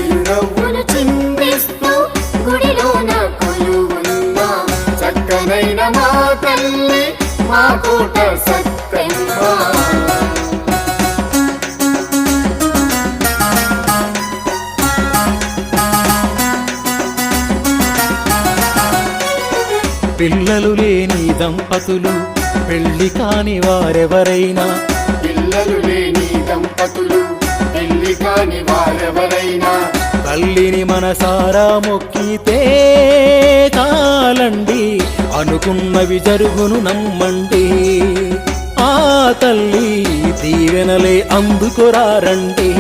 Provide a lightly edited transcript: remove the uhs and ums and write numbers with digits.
చిరునవ్వులు చిందిస్తూ గుడిలోన కొలువున్న చక్కనైన మా తల్లి మా కోట సత్తెమ్మ. పిల్లలు లేని దంపతులు పెళ్లి కాని వారెవరైనా, పిల్లలు లేని దంపతులు పెళ్లి కాని వారెవరైనా తల్లిని మనసారా మొక్కితే చాలండి, అనుకున్నవి జరుగును నమ్మండి. ఆ తల్లి దీవెనలే అందుకురారండి.